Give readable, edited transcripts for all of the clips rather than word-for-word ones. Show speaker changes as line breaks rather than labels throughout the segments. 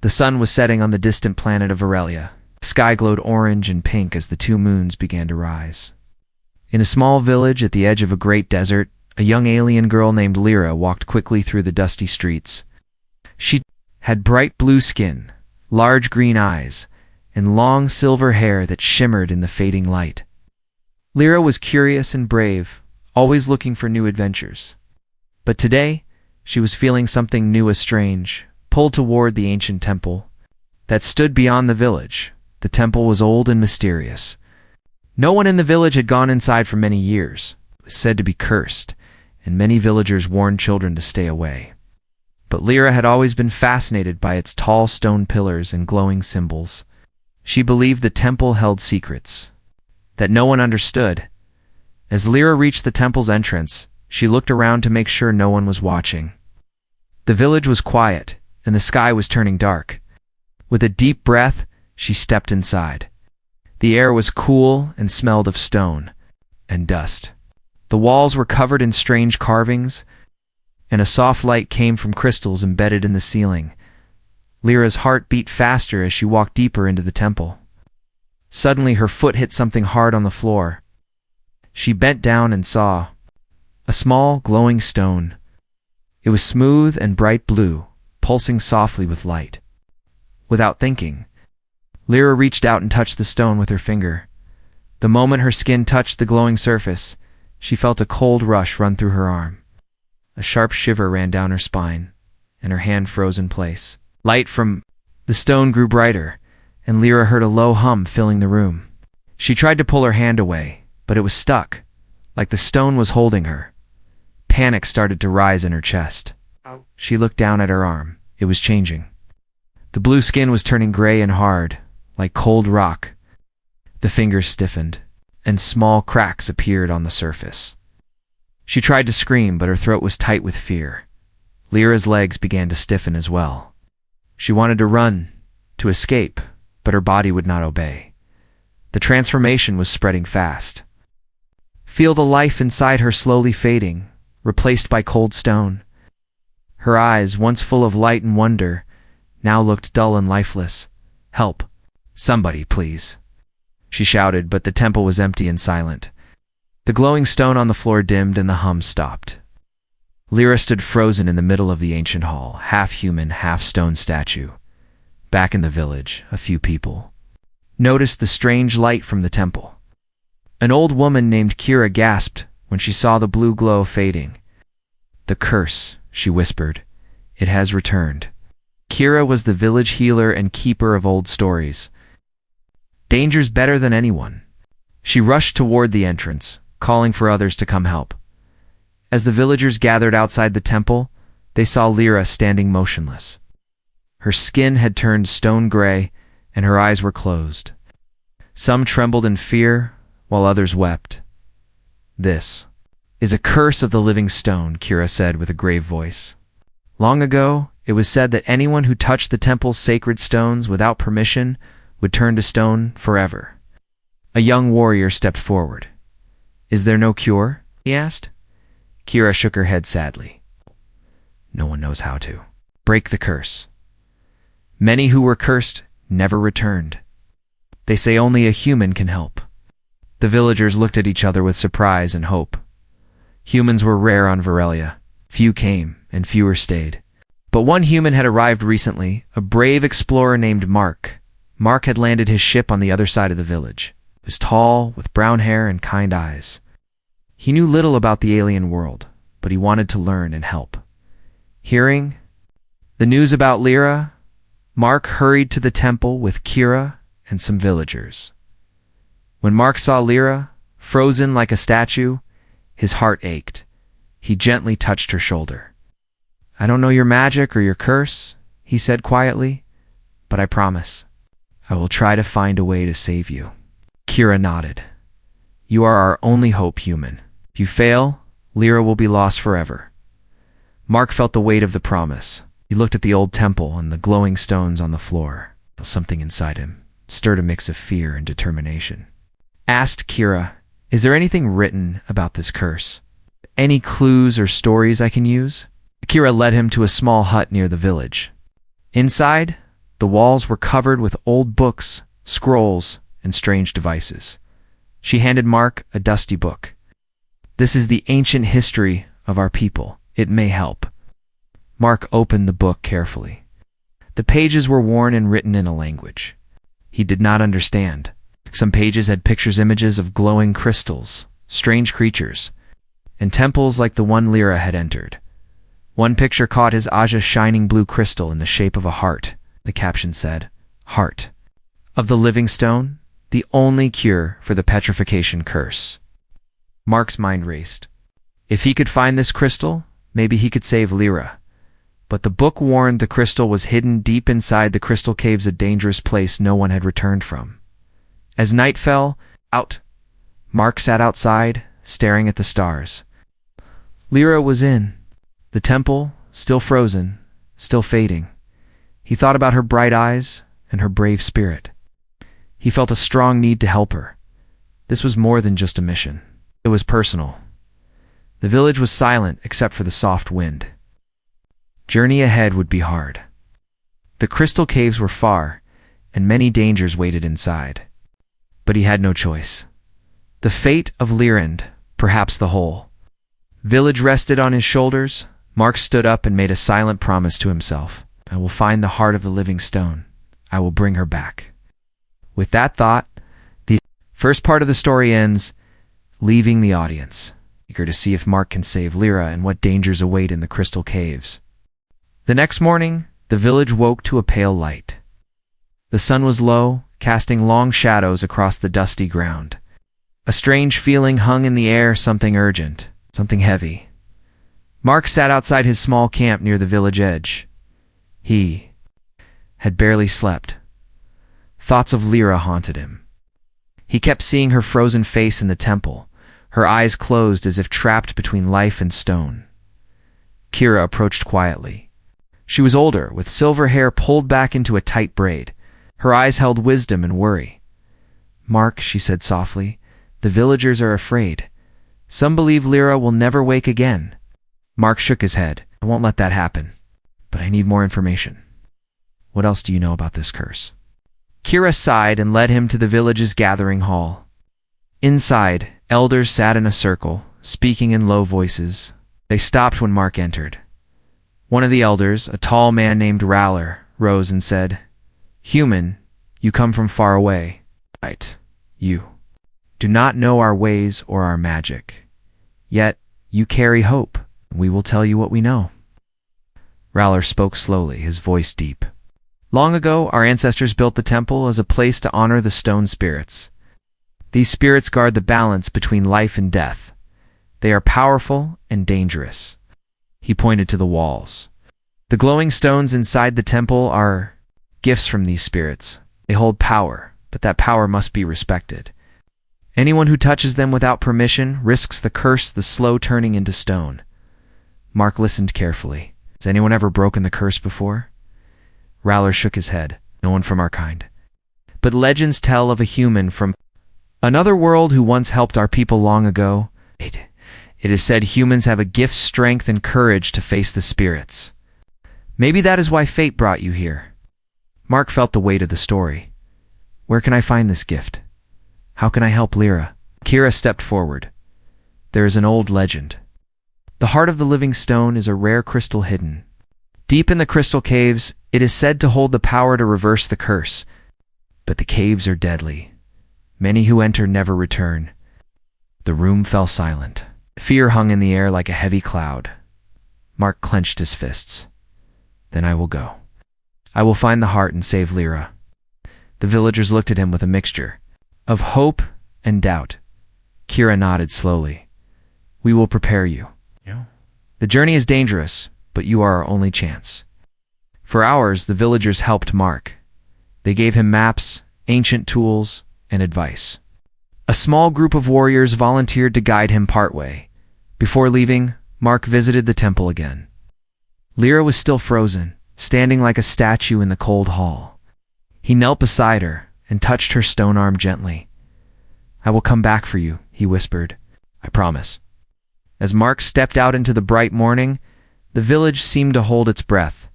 The sun was setting on the distant planet of Aurelia. The sky glowed orange and pink as the two moons began to rise. In a small village at the edge of a great desert, a young alien girl named Lyra walked quickly through the dusty streets. She had bright blue skin, large green eyes, and long silver hair that shimmered in the fading light. Lyra was curious and brave, always looking for new adventures. But today, she was feeling something new as strange, pulled toward the ancient temple that stood beyond the village. The temple was old and mysterious. No one in the village had gone inside for many years. It was said to be cursed, and many villagers warned children to stay away. But Lyra had always been fascinated by its tall stone pillars and glowing symbols. She believed the temple held secrets that no one understood. As Lyra reached the temple's entrance, she looked around to make sure no one was watching. The village was quiet, and the sky was turning dark. With a deep breath, she stepped inside. The air was cool and smelled of stone and dust. The walls were covered in strange carvings, and a soft light came from crystals embedded in the ceiling. Lyra's heart beat faster as she walked deeper into the temple. Suddenly, her foot hit something hard on the floor. She bent down and saw a small, glowing stone. It was smooth and bright blue, pulsing softly with light. Without thinking, Lyra reached out and touched the stone with her finger. The moment her skin touched the glowing surface, she felt a cold rush run through her arm. A sharp shiver ran down her spine, and her hand froze in place. Light from the stone grew brighter, and Lyra heard a low hum filling the room. She tried to pull her hand away, but it was stuck, like the stone was holding her. Panic started to rise in her chest. She looked down at her arm. It was changing. The blue skin was turning gray and hard, like cold rock. The fingers stiffened, and small cracks appeared on the surface. She tried to scream, but her throat was tight with fear. Lyra's legs began to stiffen as well. She wanted to run, to escape, but her body would not obey. The transformation was spreading fast. Feel the life inside her slowly fading, replaced by cold stone. Her eyes, once full of light and wonder, now looked dull and lifeless. "Help! Somebody, please!" she shouted, but the temple was empty and silent. The glowing stone on the floor dimmed and the hum stopped. Lyra stood frozen in the middle of the ancient hall, half human, half stone statue. Back in the village, a few people noticed the strange light from the temple. An old woman named Kira gasped when she saw the blue glow fading. "The curse," she whispered. "It has returned." Kira was the village healer and keeper of old stories. Danger's better than anyone. She rushed toward the entrance, calling for others to come help. As the villagers gathered outside the temple, they saw Lyra standing motionless. Her skin had turned stone gray, and her eyes were closed. Some trembled in fear, while others wept. "This is a curse of the living stone," Kira said with a grave voice. "Long ago, it was said that anyone who touched the temple's sacred stones without permission would turn to stone forever." A young warrior stepped forward. "Is there no cure?" he asked. Kira shook her head sadly. "No one knows how to break the curse. Many who were cursed never returned. They say only a human can help." The villagers looked at each other with surprise and hope. Humans were rare on Aurelia. Few came, and fewer stayed. But one human had arrived recently, a brave explorer named Mark. Mark had landed his ship on the other side of the village. He was tall, with brown hair and kind eyes. He knew little about the alien world, but he wanted to learn and help. Hearing the news about Lyra, Mark hurried to the temple with Kira and some villagers. When Mark saw Lyra, frozen like a statue, his heart ached. He gently touched her shoulder. "I don't know your magic or your curse," he said quietly, "but I promise, I will try to find a way to save you." Kira nodded. "You are our only hope, human. If you fail, Lyra will be lost forever." Mark felt the weight of the promise. He looked at the old temple and the glowing stones on the floor. Something inside him stirred a mix of fear and determination. Asked Kira, "Is there anything written about this curse? Any clues or stories I can use?" Kira led him to a small hut near the village. Inside, The walls were covered with old books, scrolls, and strange devices. She handed Mark a dusty book. "This is the ancient history of our people. It may help." Mark opened the book carefully. The pages were worn and written in a language he did not understand. Some pages had images of glowing crystals, strange creatures, and temples like the one Lyra had entered. One picture caught his eye, a shining blue crystal in the shape of a heart. The caption said, "Heart of the living stone, the only cure for the petrification curse." Mark's mind raced. If he could find this crystal, maybe he could save Lyra. But the book warned the crystal was hidden deep inside the crystal caves, a dangerous place no one had returned from. As night fell out, Mark sat outside, staring at the stars. Lyra was in the temple, still frozen, still fading. He thought about her bright eyes and her brave spirit. He felt a strong need to help her. This was more than just a mission. It was personal. The village was silent except for the soft wind. Journey ahead would be hard. The crystal caves were far, and many dangers waited inside. But he had no choice. The fate of Lyra, perhaps the whole village, rested on his shoulders. Mark stood up and made a silent promise to himself. "I will find the heart of the living stone. I will bring her back." With that thought, the first part of the story ends, leaving the audience eager to see if Mark can save Lyra and what dangers await in the crystal caves. The next morning, the village woke to a pale light. The sun was low, casting long shadows across the dusty ground. A strange feeling hung in the air, something urgent, something heavy. Mark sat outside his small camp near the village edge. He had barely slept. Thoughts of Lyra haunted him. He kept seeing her frozen face in the temple, her eyes closed as if trapped between life and stone. Kira approached quietly. She was older, with silver hair pulled back into a tight braid. Her eyes held wisdom and worry. "Mark," she said softly, "the villagers are afraid. Some believe Lyra will never wake again." Mark shook his head. "I won't let that happen. But I need more information." "What else do you know about this curse?" Kira sighed and led him to the village's gathering hall. Inside, elders sat in a circle, speaking in low voices. They stopped when Mark entered. One of the elders, a tall man named Raller, rose and said, "Human, you come from far away. Right, you do not know our ways or our magic. Yet you carry hope. We will tell you what we know." Raller spoke slowly, his voice deep. "Long ago, our ancestors built the temple as a place to honor the stone spirits. These spirits guard the balance between life and death. They are powerful and dangerous." He pointed to the walls. "The glowing stones inside the temple are gifts from these spirits. They hold power, but that power must be respected. Anyone who touches them without permission risks the curse, the slow turning into stone." Mark listened carefully. "Has anyone ever broken the curse before?" Raller shook his head. "No one from our kind. But legends tell of a human from another world who once helped our people long ago. It is said humans have a gift, strength, and courage to face the spirits. Maybe that is why fate brought you here." Mark felt the weight of the story. "Where can I find this gift? How can I help Lyra?" Kira stepped forward. "There is an old legend. The heart of the living stone is a rare crystal hidden deep in the crystal caves. It is said to hold the power to reverse the curse. But the caves are deadly. Many who enter never return." The room fell silent. Fear hung in the air like a heavy cloud. Mark clenched his fists. "Then I will go. I will find the heart and save Lyra." The villagers looked at him with a mixture of hope and doubt. Kira nodded slowly. "We will prepare you. The journey is dangerous, but you are our only chance." For hours, the villagers helped Mark. They gave him maps, ancient tools, and advice. A small group of warriors volunteered to guide him partway. Before leaving, Mark visited the temple again. Lyra was still frozen, standing like a statue in the cold hall. He knelt beside her and touched her stone arm gently. "I will come back for you," he whispered. "I promise." As Mark stepped out into the bright morning, the village seemed to hold its breath.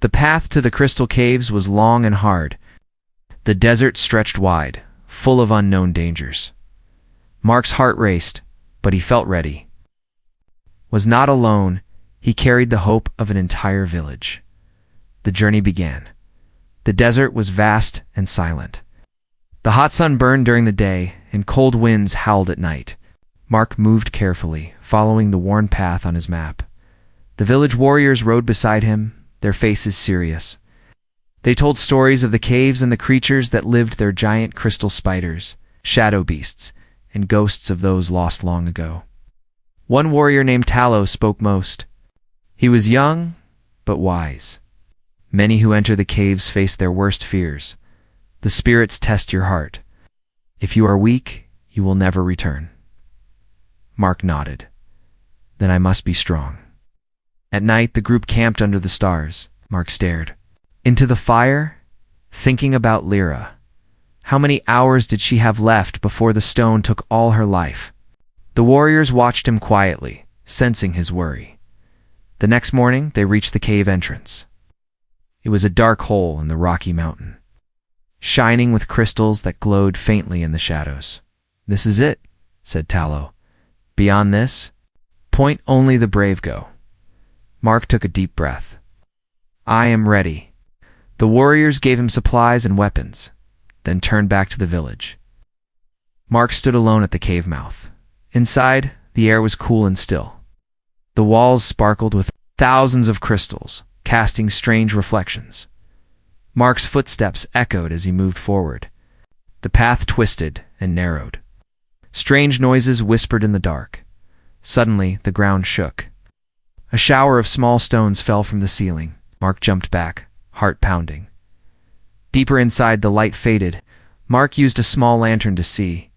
The path to the crystal caves was long and hard. The desert stretched wide, full of unknown dangers. Mark's heart raced, but he felt ready. Was not alone, he carried the hope of an entire village. The journey began. The desert was vast and silent. The hot sun burned during the day, and cold winds howled at night. Mark moved carefully, following the worn path on his map. The village warriors rode beside him, their faces serious. They told stories of the caves and the creatures that lived there, giant crystal spiders, shadow beasts, and ghosts of those lost long ago. One warrior named Tallow spoke most. He was young, but wise. Many who enter the caves face their worst fears. The spirits test your heart. If you are weak, you will never return. Mark nodded. Then I must be strong. At night, the group camped under the stars. Mark stared into the fire, thinking about Lyra. How many hours did she have left before the stone took all her life? The warriors watched him quietly, sensing his worry. The next morning, they reached the cave entrance. It was a dark hole in the rocky mountain, shining with crystals that glowed faintly in the shadows. "This is it," said Tallow. "Beyond this, point only the brave go." Mark took a deep breath. "I am ready." The warriors gave him supplies and weapons, then turned back to the village. Mark stood alone at the cave mouth. Inside, the air was cool and still. The walls sparkled with thousands of crystals, casting strange reflections. Mark's footsteps echoed as he moved forward. The path twisted and narrowed. Strange noises whispered in the dark. Suddenly, the ground shook. A shower of small stones fell from the ceiling. Mark jumped back, heart pounding. Deeper inside, the light faded. Mark used a small lantern to see.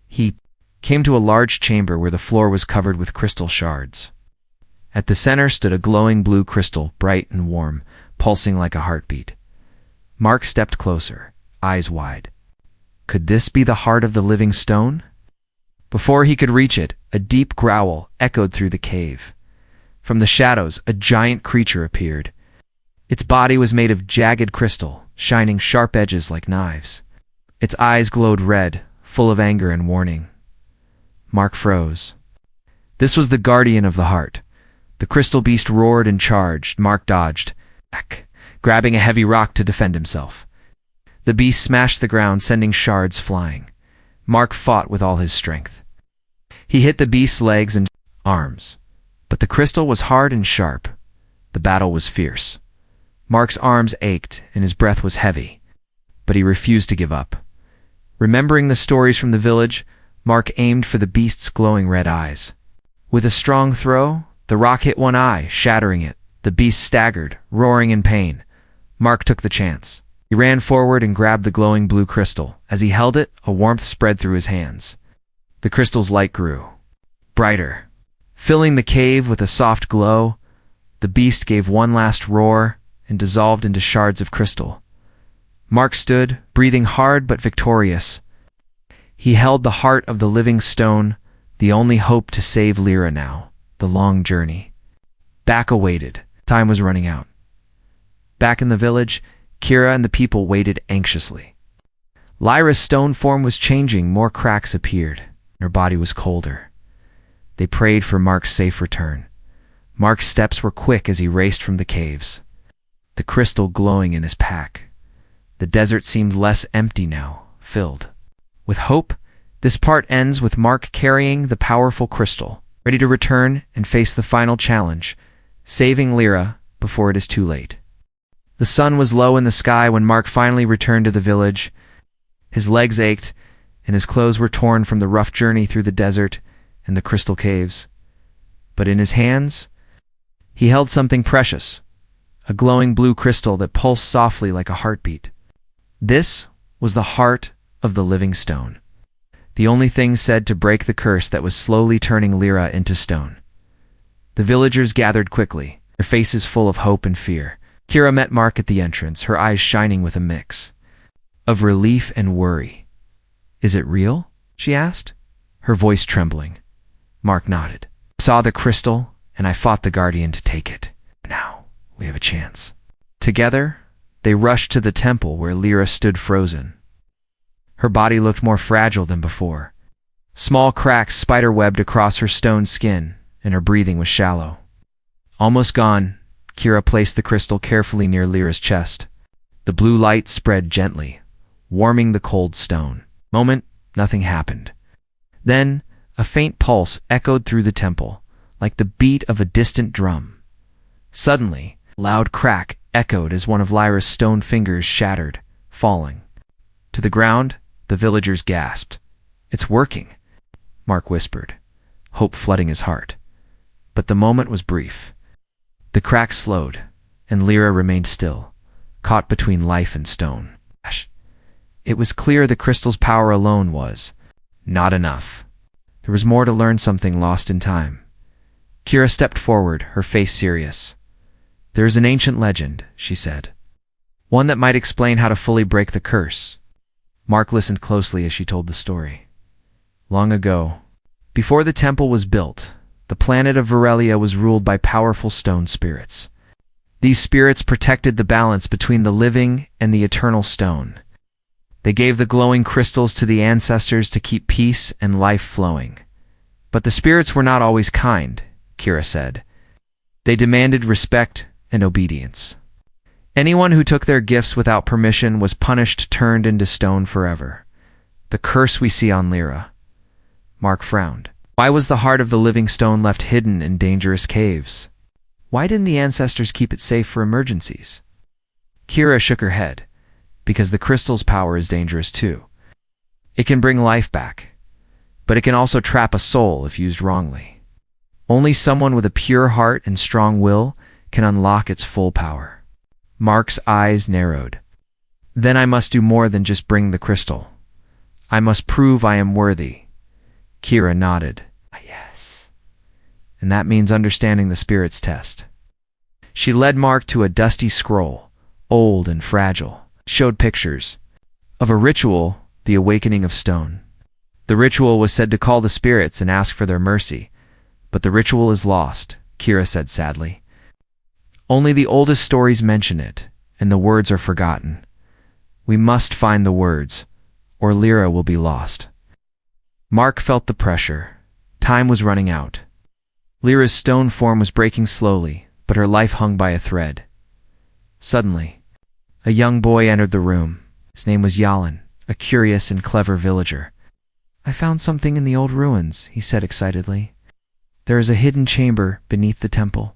He came to a large chamber where the floor was covered with crystal shards. At the center stood a glowing blue crystal, bright and warm, pulsing like a heartbeat. Mark stepped closer, eyes wide. Could this be the heart of the living stone? Before he could reach it, a deep growl echoed through the cave. From the shadows, a giant creature appeared. Its body was made of jagged crystal, shining sharp edges like knives. Its eyes glowed red, full of anger and warning. Mark froze. This was the guardian of the heart. The crystal beast roared and charged. Mark dodged, grabbing a heavy rock to defend himself. The beast smashed the ground, sending shards flying. Mark fought with all his strength. He hit the beast's legs and arms, but the crystal was hard and sharp. The battle was fierce. Mark's arms ached and his breath was heavy, but he refused to give up. Remembering the stories from the village, Mark aimed for the beast's glowing red eyes. With a strong throw, the rock hit one eye, shattering it. The beast staggered, roaring in pain. Mark took the chance. He ran forward and grabbed the glowing blue crystal. As he held it, a warmth spread through his hands. The crystal's light grew brighter, filling the cave with a soft glow. The beast gave one last roar and dissolved into shards of crystal. Mark stood, breathing hard but victorious. He held the heart of the living stone, the only hope to save Lyra now. The long journey back awaited. Time was running out. Back in the village, Kira and the people waited anxiously. Lyra's stone form was changing. More cracks appeared. Her body was colder. They prayed for Mark's safe return. Mark's steps were quick as he raced from the caves, the crystal glowing in his pack. The desert seemed less empty now, filled with hope. This part ends with Mark carrying the powerful crystal, ready to return and face the final challenge, saving Lyra before it is too late. The sun was low in the sky when Mark finally returned to the village. His legs ached, and his clothes were torn from the rough journey through the desert and the crystal caves. But in his hands, he held something precious, a glowing blue crystal that pulsed softly like a heartbeat. This was the heart of the living stone, the only thing said to break the curse that was slowly turning Lyra into stone. The villagers gathered quickly, their faces full of hope and fear. Kira met Mark at the entrance, her eyes shining with a mix of relief and worry. "Is it real?" she asked, her voice trembling. Mark nodded. "I saw the crystal, and I fought the guardian to take it. Now we have a chance." Together, they rushed to the temple where Lyra stood frozen. Her body looked more fragile than before. Small cracks spider-webbed across her stone skin, and her breathing was shallow. Almost gone, Kira placed the crystal carefully near Lyra's chest. The blue light spread gently, warming the cold stone. Moment, nothing happened. Then, a faint pulse echoed through the temple, like the beat of a distant drum. Suddenly, a loud crack echoed as one of Lyra's stone fingers shattered, falling. To the ground, the villagers gasped. "It's working," Mark whispered, hope flooding his heart. But the moment was brief. The crack slowed, and Lyra remained still, caught between life and stone. It was clear the crystal's power alone was not enough. There was more to learn, something lost in time. Kira stepped forward, her face serious. "There is an ancient legend," she said. "One that might explain how to fully break the curse." Mark listened closely as she told the story. Long ago, before the temple was built, the planet of Varelia was ruled by powerful stone spirits. These spirits protected the balance between the living and the eternal stone. They gave the glowing crystals to the ancestors to keep peace and life flowing. But the spirits were not always kind, Kira said. They demanded respect and obedience. Anyone who took their gifts without permission was punished, turned into stone forever. The curse we see on Lyra. Mark frowned. Why was the heart of the living stone left hidden in dangerous caves? Why didn't the ancestors keep it safe for emergencies? Kira shook her head. Because the crystal's power is dangerous too. It can bring life back, but it can also trap a soul if used wrongly. Only someone with a pure heart and strong will can unlock its full power. Mark's eyes narrowed. Then I must do more than just bring the crystal. I must prove I am worthy. Kira nodded. Yes. And that means understanding the spirit's test. She led Mark to a dusty scroll, old and fragile. Showed pictures of a ritual, the awakening of stone. The ritual was said to call the spirits and ask for their mercy, but the ritual is lost, Kira said sadly. Only the oldest stories mention it, and the words are forgotten. We must find the words, or Lyra will be lost. Mark felt the pressure. Time was running out. Lyra's stone form was breaking slowly, but her life hung by a thread. Suddenly, a young boy entered the room. His name was Yalan, a curious and clever villager. "I found something in the old ruins," he said excitedly. "There is a hidden chamber beneath the temple.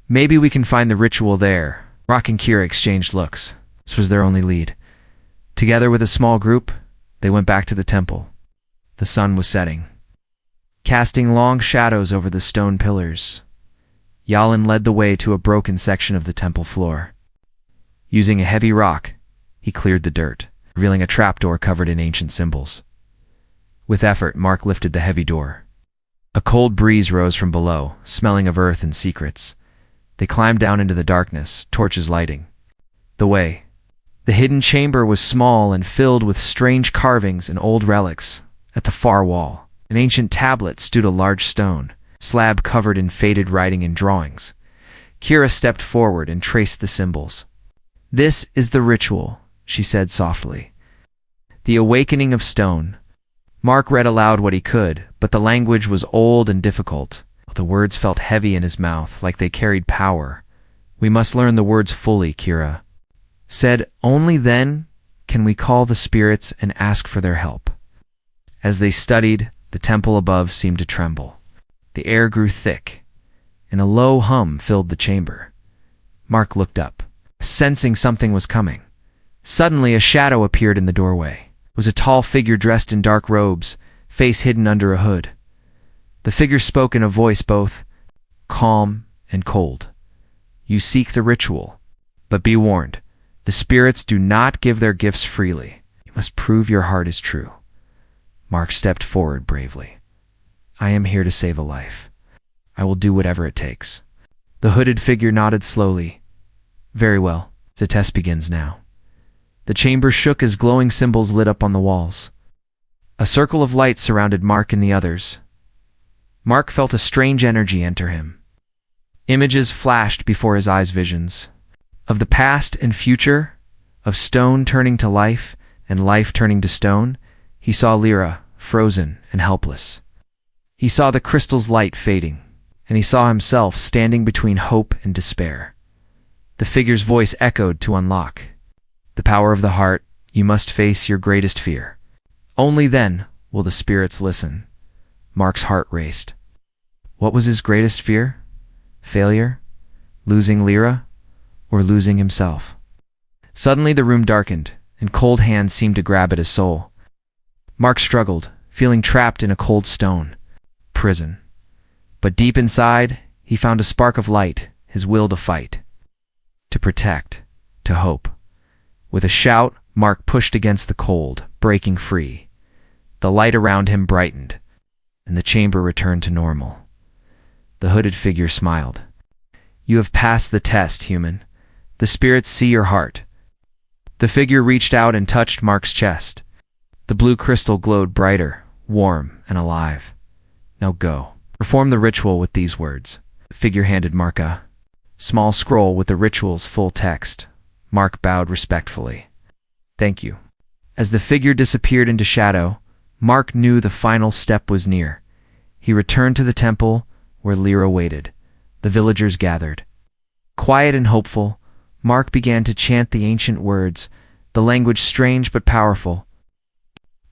Maybe we can find the ritual there." Rock and Kira exchanged looks. This was their only lead. Together with a small group, they went back to the temple. The sun was setting, casting long shadows over the stone pillars. Yalan led the way to a broken section of the temple floor. Using a heavy rock, he cleared the dirt, revealing a trapdoor covered in ancient symbols. With effort, Mark lifted the heavy door. A cold breeze rose from below, smelling of earth and secrets. They climbed down into the darkness, torches lighting the way. The hidden chamber was small and filled with strange carvings and old relics. At the far wall, an ancient tablet stood, a large stone slab covered in faded writing and drawings. Kira stepped forward and traced the symbols. "This is the ritual," she said softly. "The awakening of stone." Mark read aloud what he could, but the language was old and difficult. The words felt heavy in his mouth, like they carried power. "We must learn the words fully," Kira said. "Only then can we call the spirits and ask for their help." As they studied, the temple above seemed to tremble. The air grew thick, and a low hum filled the chamber. Mark looked up, sensing something was coming. Suddenly, a shadow appeared in the doorway. It was a tall figure dressed in dark robes, face hidden under a hood. The figure spoke in a voice both calm and cold. "You seek the ritual, but be warned, the spirits do not give their gifts freely. You must prove your heart is true." Mark stepped forward bravely. "I am here to save a life. I will do whatever it takes." The hooded figure nodded slowly. "Very well, the test begins now." The chamber shook as glowing symbols lit up on the walls. A circle of light surrounded Mark and the others. Mark felt a strange energy enter him. Images flashed before his eyes, visions. Of the past and future, of stone turning to life and life turning to stone, he saw Lyra, frozen and helpless. He saw the crystal's light fading, and he saw himself standing between hope and despair. The figure's voice echoed to unlock. The power of the heart, you must face your greatest fear. Only then will the spirits listen. Mark's heart raced. What was his greatest fear? Failure? Losing Lyra? Or losing himself? Suddenly the room darkened, and cold hands seemed to grab at his soul. Mark struggled, feeling trapped in a cold stone prison. But deep inside, he found a spark of light, his will to fight, to protect, to hope. With a shout, Mark pushed against the cold, breaking free. The light around him brightened, and the chamber returned to normal. The hooded figure smiled. You have passed the test, human. The spirits see your heart. The figure reached out and touched Mark's chest. The blue crystal glowed brighter, warm, and alive. Now go. Perform the ritual with these words. The figure handed Mark a small scroll with the ritual's full text. Mark bowed respectfully. Thank you. As the figure disappeared into shadow, Mark knew the final step was near. He returned to the temple where Lyra waited. The villagers gathered. Quiet and hopeful, Mark began to chant the ancient words, the language strange but powerful,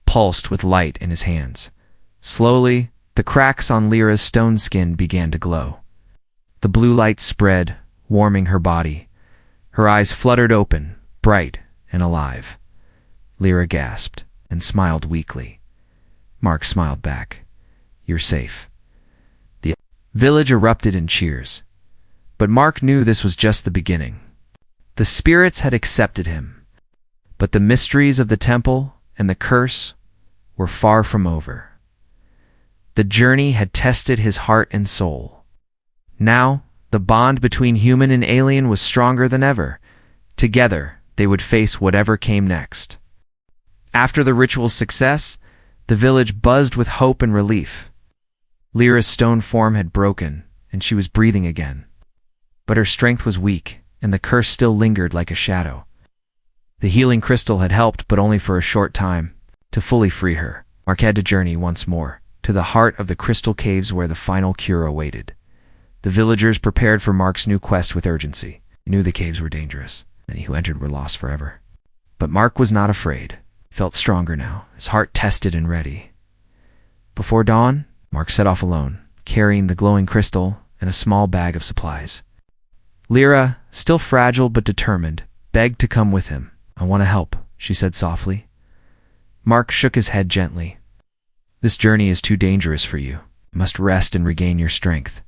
pulsed with light in his hands. Slowly, the cracks on Lyra's stone skin began to glow. The blue light spread, warming her body. Her eyes fluttered open, bright and alive. Lyra gasped and smiled weakly. Mark smiled back. You're safe. The village erupted in cheers. But Mark knew this was just the beginning. The spirits had accepted him. But the mysteries of the temple and the curse were far from over. The journey had tested his heart and soul. Now, the bond between human and alien was stronger than ever. Together, they would face whatever came next. After the ritual's success, the village buzzed with hope and relief. Lyra's stone form had broken, and she was breathing again. But her strength was weak, and the curse still lingered like a shadow. The healing crystal had helped, but only for a short time. To fully free her, Mark had to journey once more to the heart of the crystal caves where the final cure awaited. The villagers prepared for Mark's new quest with urgency. He knew the caves were dangerous. Many who entered were lost forever. But Mark was not afraid. He felt stronger now, his heart tested and ready. Before dawn, Mark set off alone, carrying the glowing crystal and a small bag of supplies. Lyra, still fragile but determined, begged to come with him. I want to help, she said softly. Mark shook his head gently. This journey is too dangerous for you. You must rest and regain your strength.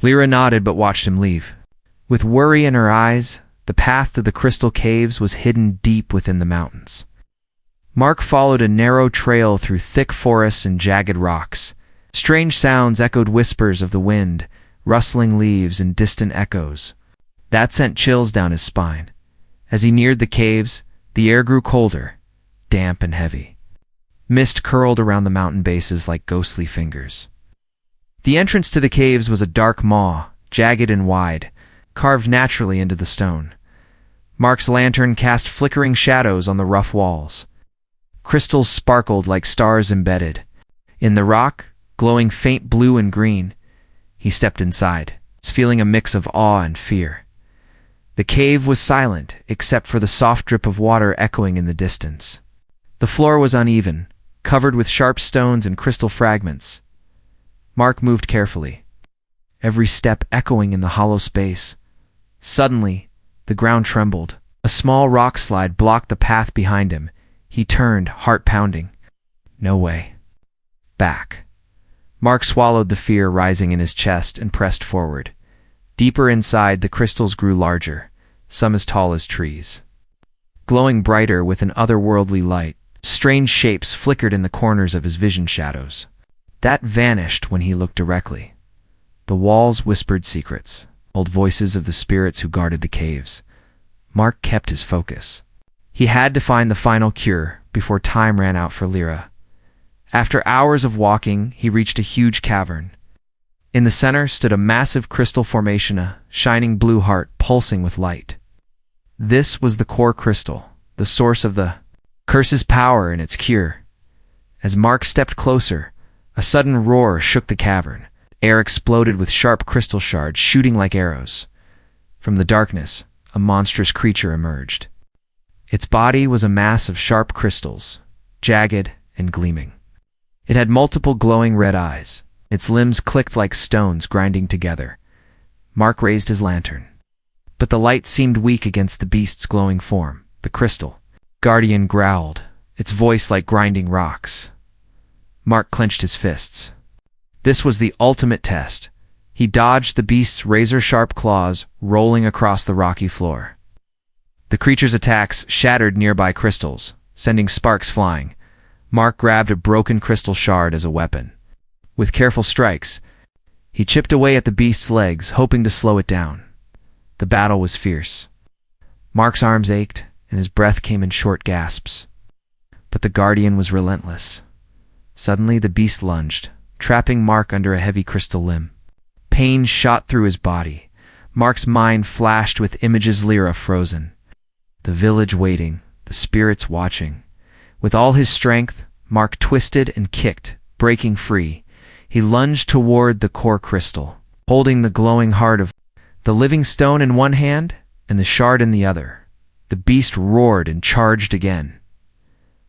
Lyra nodded but watched him leave. With worry in her eyes, the path to the crystal caves was hidden deep within the mountains. Mark followed a narrow trail through thick forests and jagged rocks. Strange sounds echoed whispers of the wind, rustling leaves and distant echoes. That sent chills down his spine. As he neared the caves, the air grew colder, damp and heavy. Mist curled around the mountain bases like ghostly fingers. The entrance to the caves was a dark maw, jagged and wide, carved naturally into the stone. Mark's lantern cast flickering shadows on the rough walls. Crystals sparkled like stars embedded. In the rock, glowing faint blue and green, he stepped inside, feeling a mix of awe and fear. The cave was silent, except for the soft drip of water echoing in the distance. The floor was uneven, covered with sharp stones and crystal fragments. Mark moved carefully, every step echoing in the hollow space. Suddenly, the ground trembled. A small rock slide blocked the path behind him. He turned, heart pounding. No way. Back. Mark swallowed the fear rising in his chest and pressed forward. Deeper inside, the crystals grew larger, some as tall as trees. Glowing brighter with an otherworldly light, strange shapes flickered in the corners of his vision shadows. That vanished when he looked directly. The walls whispered secrets, old voices of the spirits who guarded the caves. Mark kept his focus. He had to find the final cure before time ran out for Lyra. After hours of walking, he reached a huge cavern. In the center stood a massive crystal formation, a shining blue heart pulsing with light. This was the core crystal, the source of the curse's power and its cure. As Mark stepped closer, a sudden roar shook the cavern. Air exploded with sharp crystal shards shooting like arrows. From the darkness, a monstrous creature emerged. Its body was a mass of sharp crystals, jagged and gleaming. It had multiple glowing red eyes. Its limbs clicked like stones grinding together. Mark raised his lantern. But the light seemed weak against the beast's glowing form. The crystal guardian growled, its voice like grinding rocks. Mark clenched his fists. This was the ultimate test. He dodged the beast's razor-sharp claws rolling across the rocky floor. The creature's attacks shattered nearby crystals, sending sparks flying. Mark grabbed a broken crystal shard as a weapon. With careful strikes, he chipped away at the beast's legs, hoping to slow it down. The battle was fierce. Mark's arms ached, and his breath came in short gasps. But the guardian was relentless. Suddenly, the beast lunged, trapping Mark under a heavy crystal limb. Pain shot through his body. Mark's mind flashed with images Lyra frozen. The village waiting, the spirits watching. With all his strength, Mark twisted and kicked, breaking free. He lunged toward the core crystal, holding the glowing heart of the living stone in one hand and the shard in the other. The beast roared and charged again.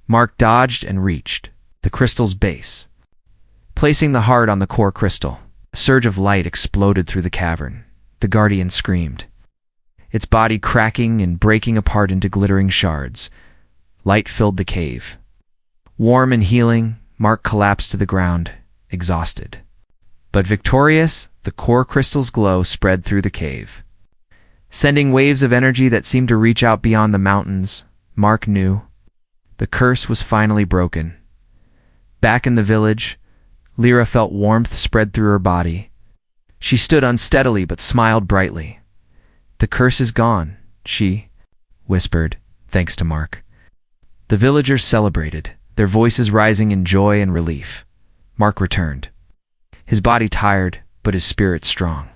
Mark dodged and reached the crystal's base. Placing the heart on the core crystal, a surge of light exploded through the cavern. The guardian screamed, its body cracking and breaking apart into glittering shards. Light filled the cave. Warm and healing, Mark collapsed to the ground, exhausted. But victorious, the core crystal's glow spread through the cave. Sending waves of energy that seemed to reach out beyond the mountains, Mark knew the curse was finally broken. Back in the village, Lyra felt warmth spread through her body. She stood unsteadily but smiled brightly. "The curse is gone," she whispered, thanks to Mark. The villagers celebrated, their voices rising in joy and relief. Mark returned, his body tired, but his spirit strong.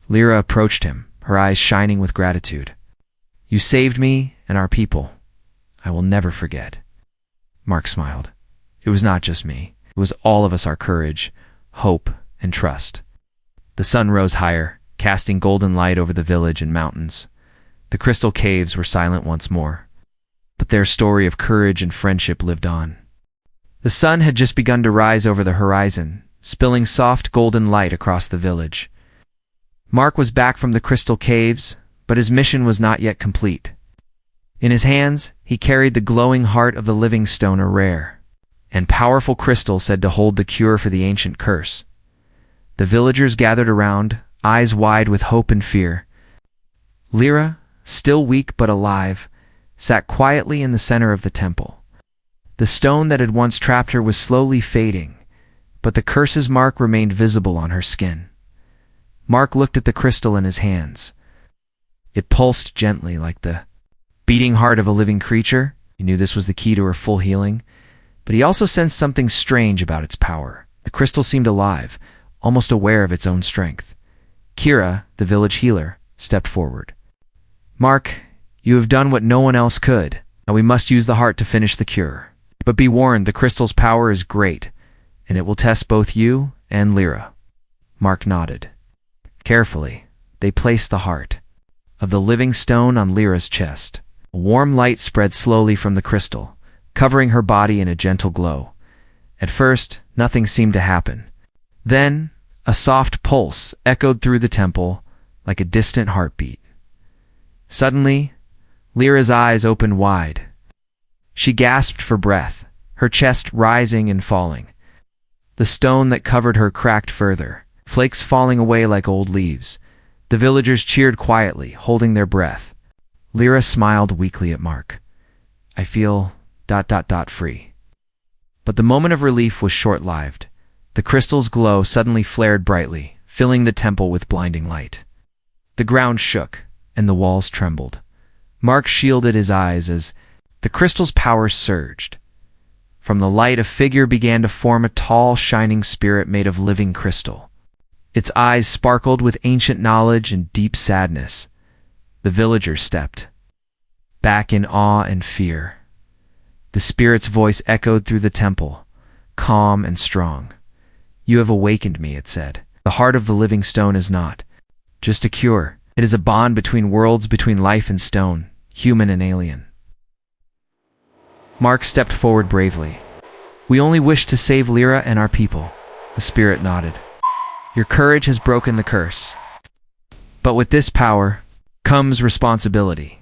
Lyra approached him, her eyes shining with gratitude. "You saved me and our people. I will never forget." Mark smiled. It was not just me. It was all of us, our courage, hope, and trust. The sun rose higher, casting golden light over the village and mountains. The crystal caves were silent once more. But their story of courage and friendship lived on. The sun had just begun to rise over the horizon, spilling soft golden light across the village. Mark was back from the crystal caves, but his mission was not yet complete. In his hands, he carried the glowing heart of the living stone, a rare and powerful crystal said to hold the cure for the ancient curse. The villagers gathered around, eyes wide with hope and fear. Lyra, still weak but alive, sat quietly in the center of the temple. The stone that had once trapped her was slowly fading, but the curse's mark remained visible on her skin. Mark looked at the crystal in his hands. It pulsed gently like the beating heart of a living creature. He knew this was the key to her full healing, but he also sensed something strange about its power. The crystal seemed alive, almost aware of its own strength. Kira, the village healer, stepped forward. "Mark, you have done what no one else could. Now we must use the heart to finish the cure. But be warned, the crystal's power is great, and it will test both you and Lyra." Mark nodded. Carefully, they placed the heart of the living stone on Lyra's chest. A warm light spread slowly from the crystal, covering her body in a gentle glow. At first, nothing seemed to happen. Then, a soft pulse echoed through the temple like a distant heartbeat. Suddenly, Lyra's eyes opened wide. She gasped for breath, her chest rising and falling. The stone that covered her cracked further, flakes falling away like old leaves. The villagers cheered quietly, holding their breath. Lyra smiled weakly at Mark. "I feel ... free." But the moment of relief was short-lived. The crystal's glow suddenly flared brightly, filling the temple with blinding light. The ground shook, and the walls trembled. Mark shielded his eyes as the crystal's power surged. From the light, a figure began to form, a tall, shining spirit made of living crystal. Its eyes sparkled with ancient knowledge and deep sadness. The villagers stepped back in awe and fear. The spirit's voice echoed through the temple, calm and strong. "You have awakened me," it said. "The heart of the living stone is not just a cure. It is a bond between worlds, between life and stone, human and alien." Mark stepped forward bravely. "We only wish to save Lyra and our people." The spirit nodded. "Your courage has broken the curse. But with this power comes responsibility."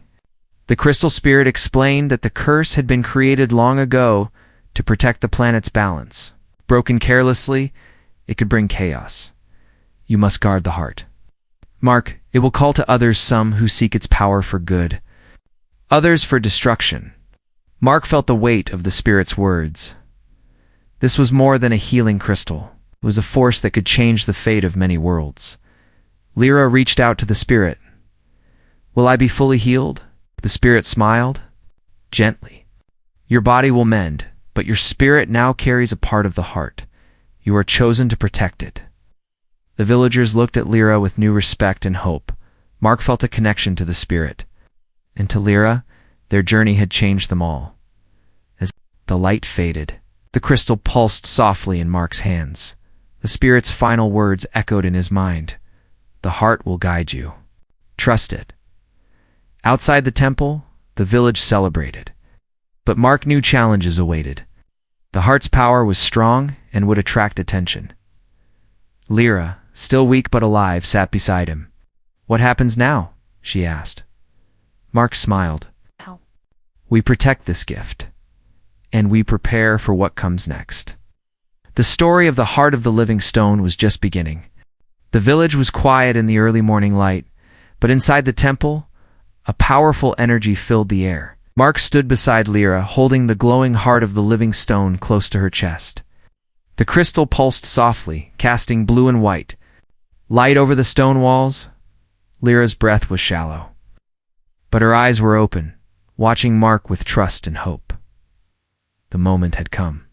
The crystal spirit explained that the curse had been created long ago to protect the planet's balance. Broken carelessly, it could bring chaos. You must guard the heart. Mark, it will call to others, some who seek its power for good, others for destruction. Mark felt the weight of the spirit's words. This was more than a healing crystal. It was a force that could change the fate of many worlds. Lyra reached out to the spirit. "Will I be fully healed?" The spirit smiled. "Gently. Your body will mend, but your spirit now carries a part of the heart. You are chosen to protect it." The villagers looked at Lyra with new respect and hope. Mark felt a connection to the spirit. And to Lyra, their journey had changed them all. As the light faded, the crystal pulsed softly in Mark's hands. The spirit's final words echoed in his mind. "The heart will guide you. Trust it." Outside the temple, the village celebrated. But Mark knew challenges awaited. The heart's power was strong and would attract attention. Lyra, still weak but alive, sat beside him. "What happens now?" she asked. Mark smiled. "We protect this gift, and we prepare for what comes next." The story of the heart of the living stone was just beginning. The village was quiet in the early morning light, but inside the temple, a powerful energy filled the air. Mark stood beside Lyra, holding the glowing heart of the living stone close to her chest. The crystal pulsed softly, casting blue and white light over the stone walls. Lyra's breath was shallow, but her eyes were open, watching Mark with trust and hope. The moment had come.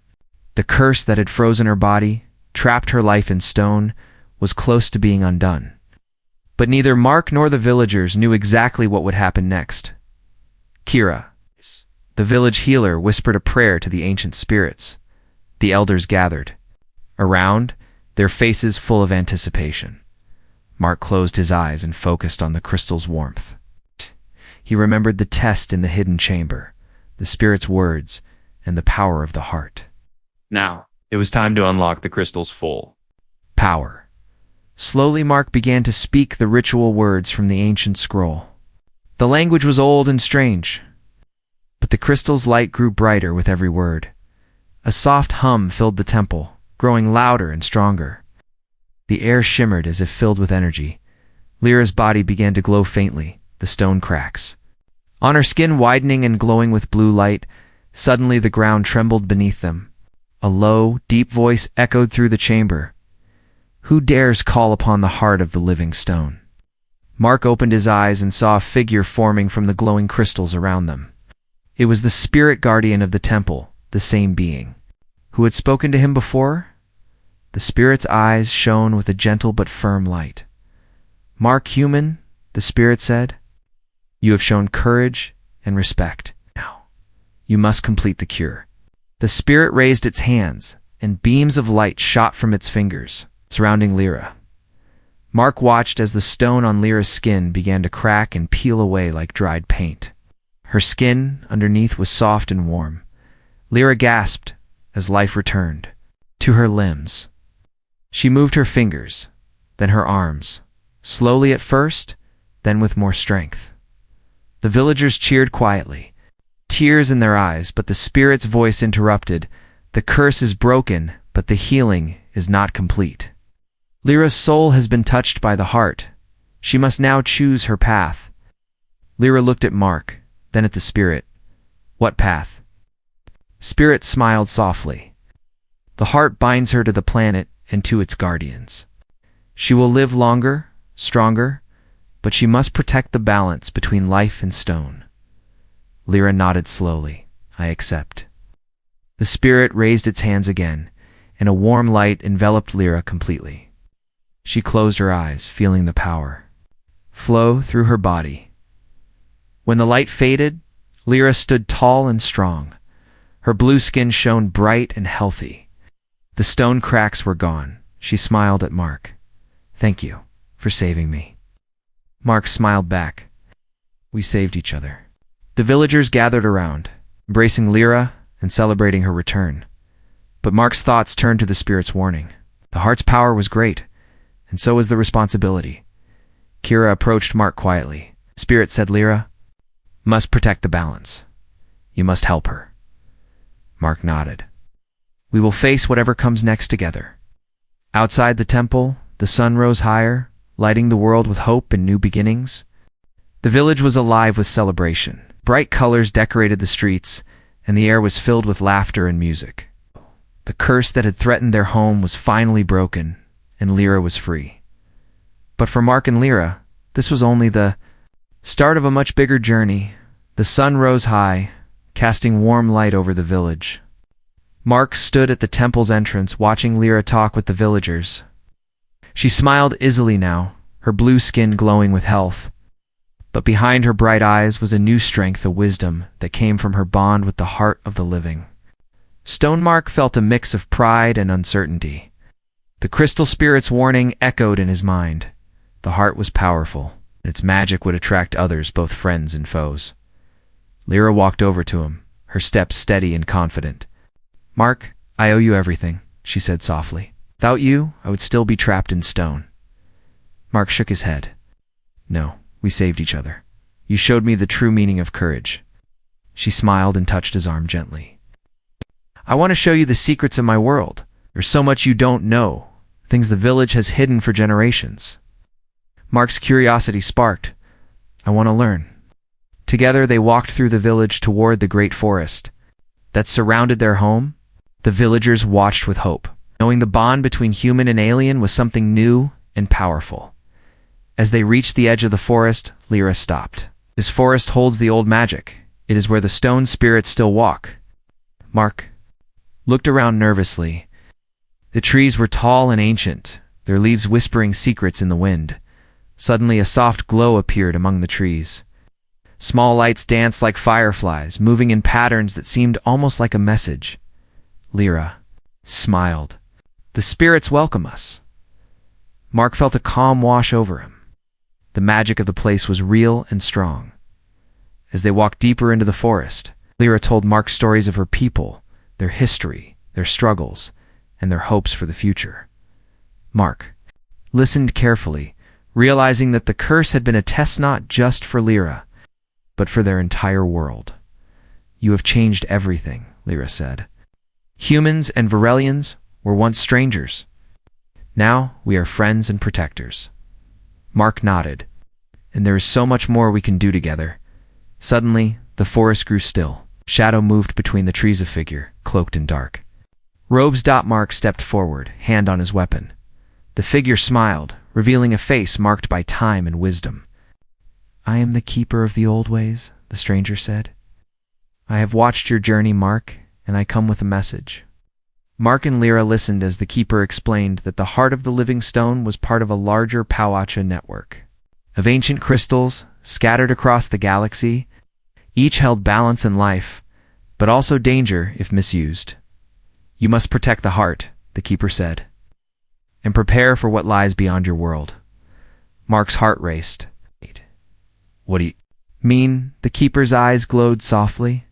The curse that had frozen her body, trapped her life in stone, was close to being undone. But neither Mark nor the villagers knew exactly what would happen next. Kira, the village healer, whispered a prayer to the ancient spirits. The elders gathered around, their faces full of anticipation. Mark closed his eyes and focused on the crystal's warmth. He remembered the test in the hidden chamber, the spirit's words, and the power of the heart.
Now, it was time to unlock the crystal's full
power. Slowly Mark began to speak the ritual words from the ancient scroll. The language was old and strange, but the crystal's light grew brighter with every word. A soft hum filled the temple, growing louder and stronger. The air shimmered as if filled with energy. Lyra's body began to glow faintly, the stone cracks on her skin widening and glowing with blue light. Suddenly the ground trembled beneath them. A low, deep voice echoed through the chamber. "Who dares call upon the heart of the living stone?" Mark opened his eyes and saw a figure forming from the glowing crystals around them. It was the spirit guardian of the temple, the same being who had spoken to him before. The spirit's eyes shone with a gentle but firm light. "Mark, human," the spirit said, "you have shown courage and respect. Now, you must complete the cure." The spirit raised its hands, and beams of light shot from its fingers, surrounding Lyra. Mark watched as the stone on Lyra's skin began to crack and peel away like dried paint. Her skin underneath was soft and warm. Lyra gasped as life returned to her limbs. She moved her fingers, then her arms, slowly at first, then with more strength. The villagers cheered quietly, tears in their eyes, but the spirit's voice interrupted. "The curse is broken, but the healing is not complete. Lyra's soul has been touched by the heart. She must now choose her path." Lyra looked at Mark, then at the spirit. "What path?" Spirit smiled softly. "The heart binds her to the planet and to its guardians. She will live longer, stronger, but she must protect the balance between life and stone." Lyra nodded slowly. "I accept." The spirit raised its hands again, and a warm light enveloped Lyra completely. She closed her eyes, feeling the power flow through her body. When the light faded, Lyra stood tall and strong. Her blue skin shone bright and healthy. The stone cracks were gone. She smiled at Mark. "Thank you for saving me." Mark smiled back. "We saved each other." The villagers gathered around, embracing Lyra and celebrating her return. But Mark's thoughts turned to the spirit's warning. The heart's power was great, and so was the responsibility. Kira approached Mark quietly. Spirit said, "Lyra must protect the balance. You must help her." Mark nodded. "We will face whatever comes next together." Outside the temple, the sun rose higher, lighting the world with hope and new beginnings. The village was alive with celebration. Bright colors decorated the streets, and the air was filled with laughter and music. The curse that had threatened their home was finally broken, and Lyra was free. But for Mark and Lyra, this was only the start of a much bigger journey. The sun rose high, casting warm light over the village. Mark stood at the temple's entrance, watching Lyra talk with the villagers. She smiled easily now, her blue skin glowing with health. But behind her bright eyes was a new strength, a wisdom that came from her bond with the heart of the living. Stone Mark felt a mix of pride and uncertainty. The crystal spirit's warning echoed in his mind. The heart was powerful, and its magic would attract others, both friends and foes. Lyra walked over to him, her steps steady and confident. "Mark, I owe you everything," she said softly. "Without you, I would still be trapped in stone." Mark shook his head. "No, we saved each other. You showed me the true meaning of courage." She smiled and touched his arm gently. "I want to show you the secrets of my world. There's so much you don't know, things the village has hidden for generations." Mark's curiosity sparked. "I want to learn." Together they walked through the village toward the great forest that surrounded their home. The villagers watched with hope, knowing the bond between human and alien was something new and powerful. As they reached the edge of the forest, Lyra stopped. "This forest holds the old magic. It is where the stone spirits still walk." Mark looked around nervously. The trees were tall and ancient, their leaves whispering secrets in the wind. Suddenly a soft glow appeared among the trees. Small lights danced like fireflies, moving in patterns that seemed almost like a message. Lyra smiled. "The spirits welcome us." Mark felt a calm wash over him. The magic of the place was real and strong. As they walked deeper into the forest, Lyra told Mark stories of her people, their history, their struggles, and their hopes for the future. Mark listened carefully, realizing that the curse had been a test not just for Lyra, but for their entire world. "You have changed everything," Lyra said. "Humans and Varelians were once strangers. Now we are friends and protectors." Mark nodded. "And there is so much more we can do together." Suddenly, the forest grew still. Shadow moved between the trees, a figure, cloaked in dark. Robes. Mark stepped forward, hand on his weapon. The figure smiled, revealing a face marked by time and wisdom. "I am the keeper of the old ways," the stranger said. "I have watched your journey, Mark, and I come with a message." Mark and Lyra listened as the keeper explained that the heart of the living stone was part of a larger Pauacha network of ancient crystals scattered across the galaxy. Each held balance and life, but also danger if misused. "You must protect the heart," the keeper said, "and prepare for what lies beyond your world." Mark's heart raced. "What do you mean?" The keeper's eyes glowed softly.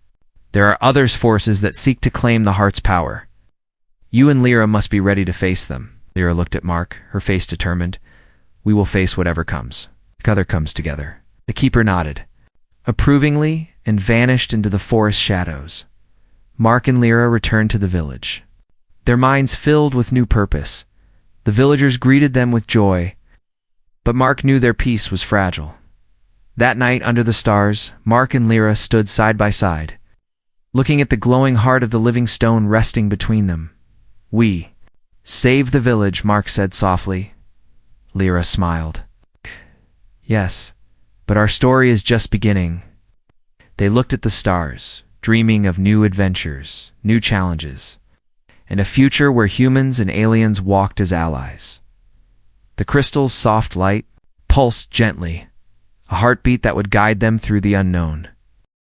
"There are others forces that seek to claim the heart's power. You and Lyra must be ready to face them." Lyra looked at Mark, her face determined. "We will face whatever comes. Together comes together." The keeper nodded approvingly and vanished into the forest shadows. Mark and Lyra returned to the village, their minds filled with new purpose. The villagers greeted them with joy, but Mark knew their peace was fragile. That night, under the stars, Mark and Lyra stood side by side, looking at the glowing heart of the living stone resting between them. "We saved the village," Mark said softly. Lyra smiled. "Yes, but our story is just beginning." They looked at the stars, dreaming of new adventures, new challenges, and a future where humans and aliens walked as allies. The crystal's soft light pulsed gently, a heartbeat that would guide them through the unknown.